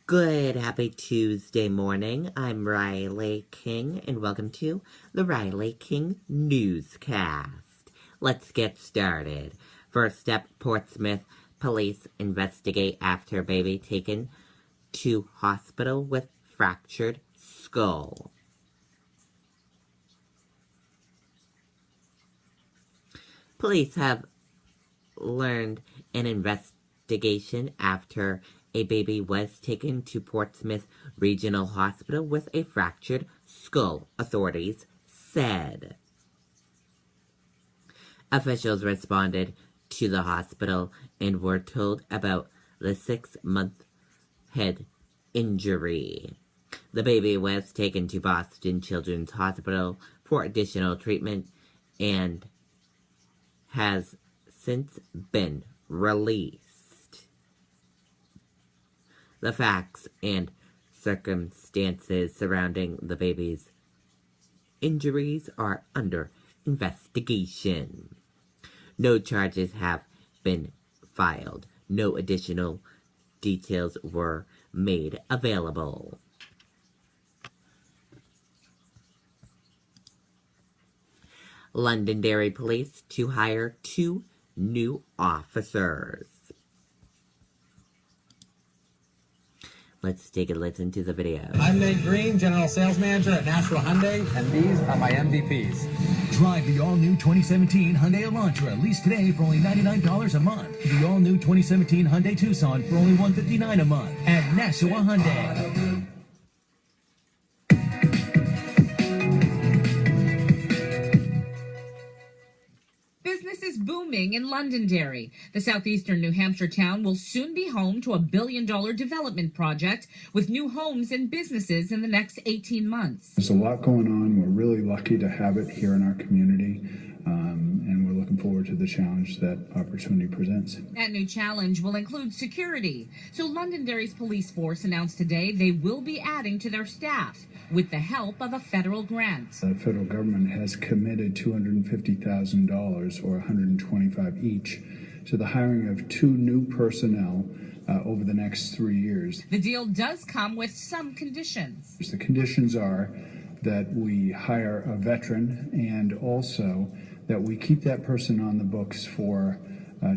Good, happy Tuesday morning. I'm Riley King, and welcome to the Riley King Newscast. Let's get started. First up, Portsmouth police investigate after baby taken to hospital with fractured skull. Police have learned an investigation after a baby was taken to Portsmouth Regional Hospital with a fractured skull, authorities said. Officials responded to the hospital and were told about the 6-month head injury. The baby was taken to Boston Children's Hospital for additional treatment and has since been released. The facts and circumstances surrounding the baby's injuries are under investigation. No charges have been filed. No additional details were made available. Londonderry Police to hire 2 new officers. Let's take a listen to the video. I'm Nate Green, General Sales Manager at Nashua Hyundai, and these are my MVPs. Drive the all-new 2017 Hyundai Elantra, lease today for only $99 a month. The all-new 2017 Hyundai Tucson for only $159 a month at Nashua Hyundai. Business is booming in Londonderry. The southeastern New Hampshire town will soon be home to a $1 billion development project with new homes and businesses in the next 18 months. There's a lot going on. We're really lucky to have it here in our community, and we're looking forward to the challenge that opportunity presents. That new challenge will include security. So Londonderry's police force announced today they will be adding to their staff with the help of a federal grant. The federal government has committed $250,000 or $125 each to the hiring of 2 new personnel over the next 3 years. The deal does come with some conditions. The conditions are that we hire a veteran and also that we keep that person on the books for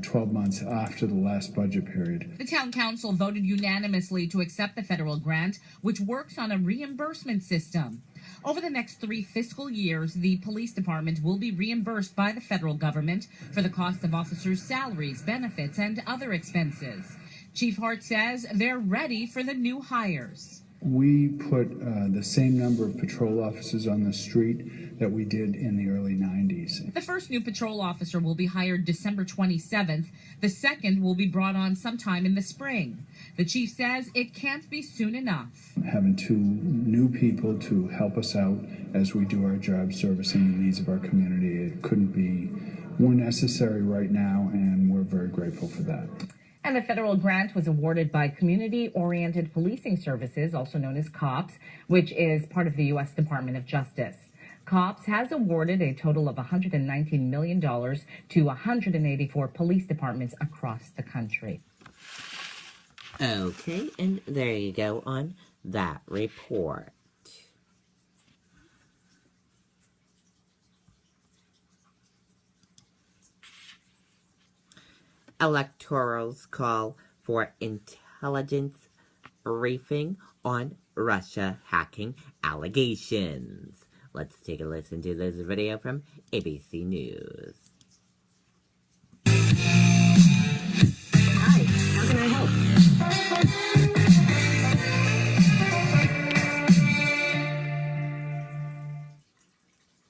12 months after the last budget period. The town council voted unanimously to accept the federal grant, which works on a reimbursement system. Over the next 3 fiscal years, the police department will be reimbursed by the federal government for the cost of officers' salaries, benefits, and other expenses. Chief Hart says they're ready for the new hires. We put the same number of patrol officers on the street that we did in the early 90s. The first new patrol officer will be hired December 27th. The second will be brought on sometime in the spring. The chief says it can't be soon enough. Having 2 new people to help us out as we do our job servicing the needs of our community, it couldn't be more necessary right now, and we're very grateful for that. And the federal grant was awarded by Community-Oriented Policing Services, also known as COPS, which is part of the U.S. Department of Justice. COPS has awarded a total of $119 million to 184 police departments across the country. Okay, and there you go on that report. Electorals call for intelligence briefing on Russia hacking allegations. Let's take a listen to this video from ABC News. Hi, how can I help?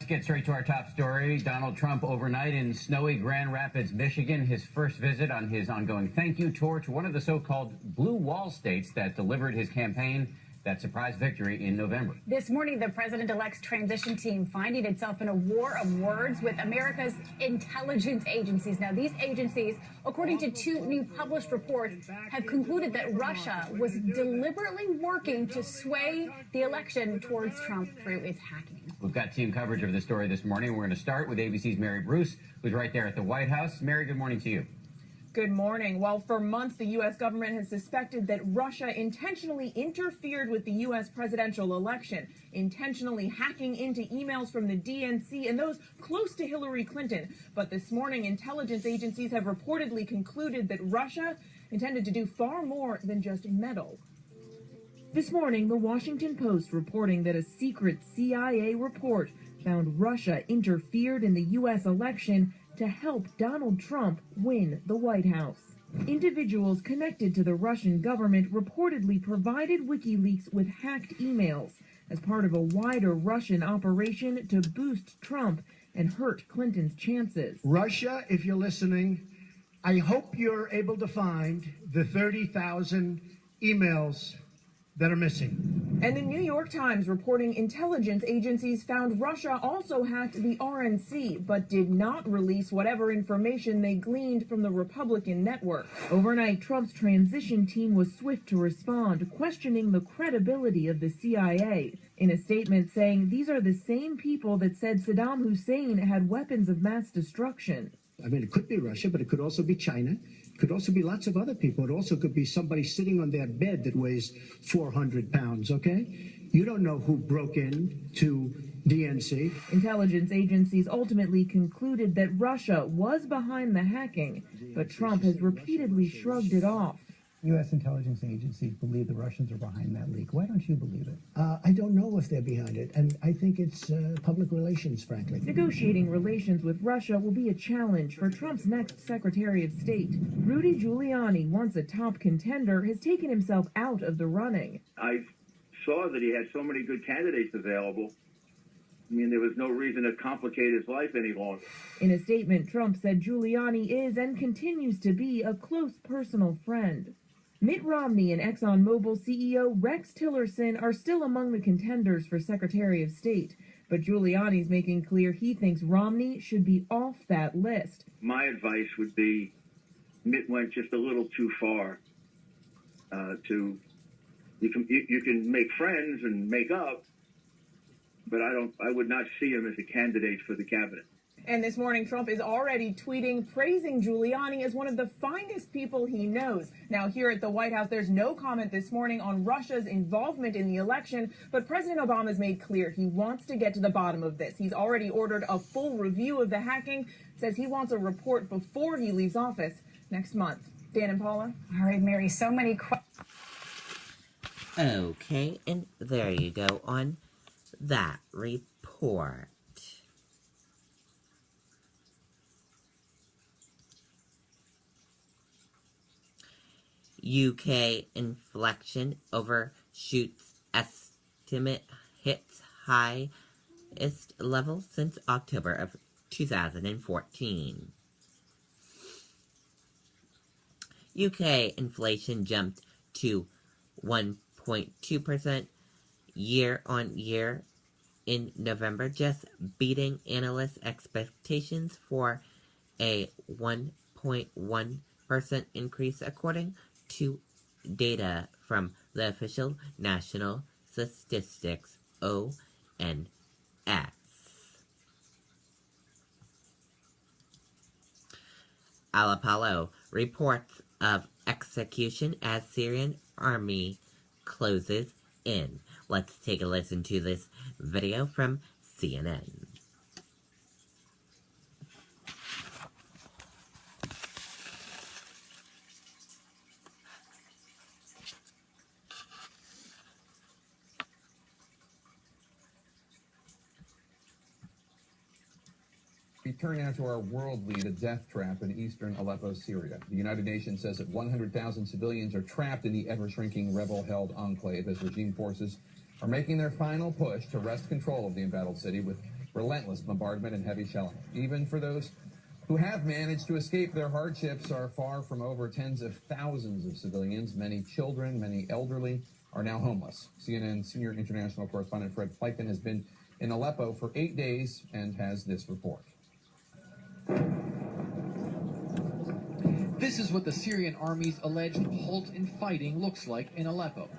Get straight to our top story. Donald Trump overnight in snowy Grand Rapids, Michigan, his first visit on his ongoing thank you tour to one of the so-called blue wall states that delivered his campaign that surprise victory in November. This morning, the president-elect's transition team finding itself in a war of words with America's intelligence agencies. Now, these agencies, according to 2 new published reports, have concluded that Russia was deliberately working to sway the election towards Trump through its hacking. We've got team coverage of the story this morning. We're going to start with ABC's Mary Bruce, who's right there at the White House. Mary, good morning to you. Good morning. Well, for months, the U.S. government has suspected that Russia intentionally interfered with the U.S. presidential election, intentionally hacking into emails from the DNC and those close to Hillary Clinton. But this morning, intelligence agencies have reportedly concluded that Russia intended to do far more than just meddle. This morning, the Washington Post reporting that a secret CIA report found Russia interfered in the U.S. election to help Donald Trump win the White House. Individuals connected to the Russian government reportedly provided WikiLeaks with hacked emails as part of a wider Russian operation to boost Trump and hurt Clinton's chances. Russia, if you're listening, I hope you're able to find the 30,000 emails that are missing. And the New York Times reporting intelligence agencies found Russia also hacked the RNC, but did not release whatever information they gleaned from the Republican network. Overnight, Trump's transition team was swift to respond, questioning the credibility of the CIA. In a statement saying these are the same people that said Saddam Hussein had weapons of mass destruction. I mean, it could be Russia, but it could also be China. It could also be lots of other people. It also could be somebody sitting on their bed that weighs 400 pounds, okay? You don't know who broke in to DNC. Intelligence agencies ultimately concluded that Russia was behind the hacking, but Trump has repeatedly shrugged it off. U.S. intelligence agencies believe the Russians are behind that leak. Why don't you believe it? I don't know if they're behind it, and I think it's public relations, frankly. Negotiating relations with Russia will be a challenge for Trump's next Secretary of State. Rudy Giuliani, once a top contender, has taken himself out of the running. I saw that he had so many good candidates available. I mean, there was no reason to complicate his life any longer. In a statement, Trump said Giuliani is and continues to be a close personal friend. Mitt Romney and ExxonMobil CEO Rex Tillerson are still among the contenders for Secretary of State, but Giuliani's making clear he thinks Romney should be off that list. My advice would be Mitt went just a little too far. You can make friends and make up, but I would not see him as a candidate for the cabinet. And this morning, Trump is already tweeting, praising Giuliani as one of the finest people he knows. Now, here at the White House, there's no comment this morning on Russia's involvement in the election, but President Obama's made clear he wants to get to the bottom of this. He's already ordered a full review of the hacking, says he wants a report before he leaves office next month. Dan and Paula? All right, Mary, so many questions. Okay, and there you go on that report. UK inflation overshoots estimate, hits highest level since October of 2014. UK inflation jumped to 1.2% year-on-year in November, just beating analysts' expectations for a 1.1% increase, according to data from the official National Statistics, ONS. Al-Apollo reports of execution as Syrian army closes in. Let's take a listen to this video from CNN. We turn now to our world lead, a death trap in eastern Aleppo, Syria. The United Nations says that 100,000 civilians are trapped in the ever-shrinking rebel-held enclave as regime forces are making their final push to wrest control of the embattled city with relentless bombardment and heavy shelling. Even for those who have managed to escape, their hardships are far from over. Tens of thousands of civilians, many children, many elderly, are now homeless. CNN senior international correspondent Fred Pleitgen has been in Aleppo for 8 days and has this report. This is what the Syrian army's alleged halt in fighting looks like in Aleppo.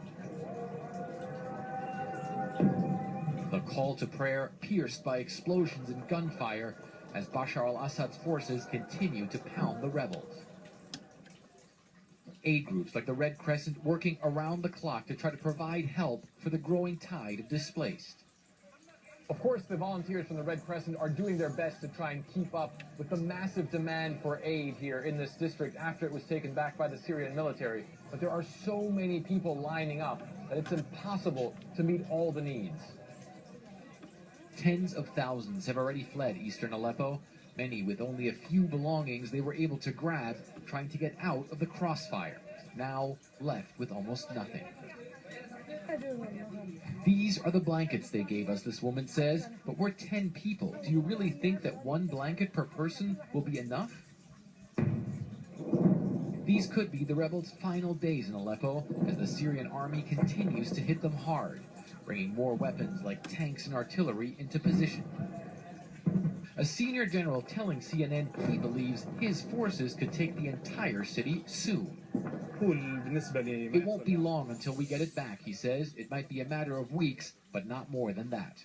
The call to prayer pierced by explosions and gunfire as Bashar al-Assad's forces continue to pound the rebels. Aid groups like the Red Crescent working around the clock to try to provide help for the growing tide of displaced. Of course, the volunteers from the Red Crescent are doing their best to try and keep up with the massive demand for aid here in this district after it was taken back by the Syrian military. But there are so many people lining up that it's impossible to meet all the needs. Tens of thousands have already fled eastern Aleppo, many with only a few belongings they were able to grab trying to get out of the crossfire, now left with almost nothing. These are the blankets they gave us, this woman says, but we're 10 people. Do you really think that one blanket per person will be enough? These could be the rebels' final days in Aleppo as the Syrian army continues to hit them hard, bringing more weapons like tanks and artillery into position. A senior general telling CNN he believes his forces could take the entire city soon. It won't be long until we get it back, he says. It might be a matter of weeks, but not more than that.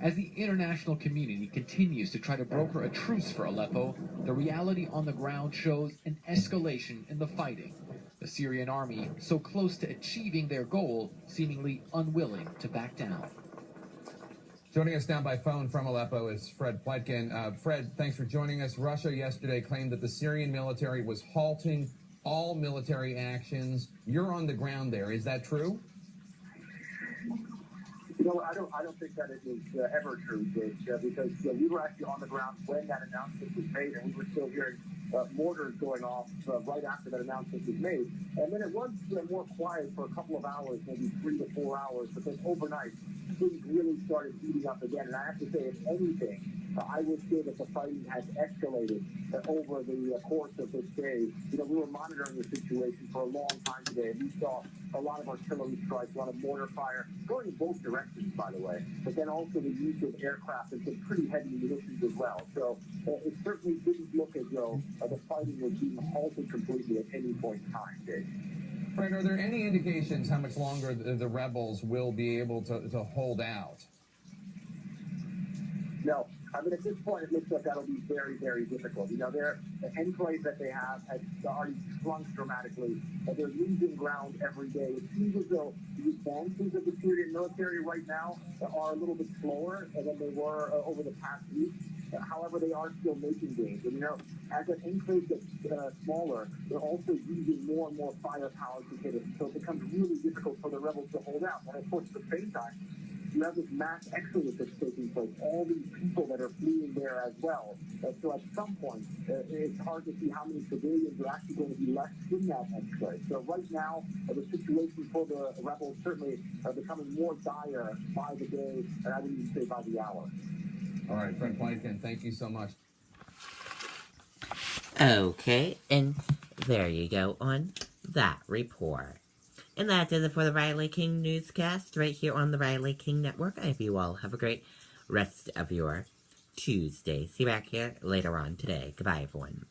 As the international community continues to try to broker a truce for Aleppo, the reality on the ground shows an escalation in the fighting. The Syrian army, so close to achieving their goal, seemingly unwilling to back down. Joining us now by phone from Aleppo is Fred Pleitgen. Fred, thanks for joining us. Russia yesterday claimed that the Syrian military was halting all military actions. You're on the ground there. Is that true? I don't think that it was ever true, Jake, because we were actually on the ground when that announcement was made, and we were still hearing mortars going off right after that announcement was made. And then it was more quiet for a couple of hours, maybe 3 to 4 hours, but then overnight, things really started heating up again. And I have to say, if anything, I would say that the fighting has escalated over the course of this day. We were monitoring the situation for a long time today, and we saw a lot of artillery strikes, a lot of mortar fire, going in both directions, by the way, but then also the use of aircraft and some pretty heavy munitions as well. So it certainly didn't look as though the fighting was being halted completely at any point in time, Dave. Fred, are there any indications how much longer the rebels will be able to hold out? No. At this point, it looks like that'll be very, very difficult. The enclave that they have has already shrunk dramatically. They're losing ground every day. It seems as though the advances of the Syrian military right now are a little bit slower than they were over the past week. However, they are still making gains. And, as an enclave gets smaller, they're also using more and more firepower to hit it. So it becomes really difficult for the rebels to hold out. And, of course, at the same time, you have this mass exodus that's taking place, all these people that are fleeing there as well. So at some point, it's hard to see how many civilians are actually going to be left in that enclave. So right now, the situation for the rebels certainly becoming more dire by the day, and I would even say by the hour. All right, Fred Pleitgen, thank you so much. Okay, and there you go on that report. And that does it for the Riley King Newscast right here on the Riley King Network. I hope you all have a great rest of your Tuesday. See you back here later on today. Goodbye, everyone.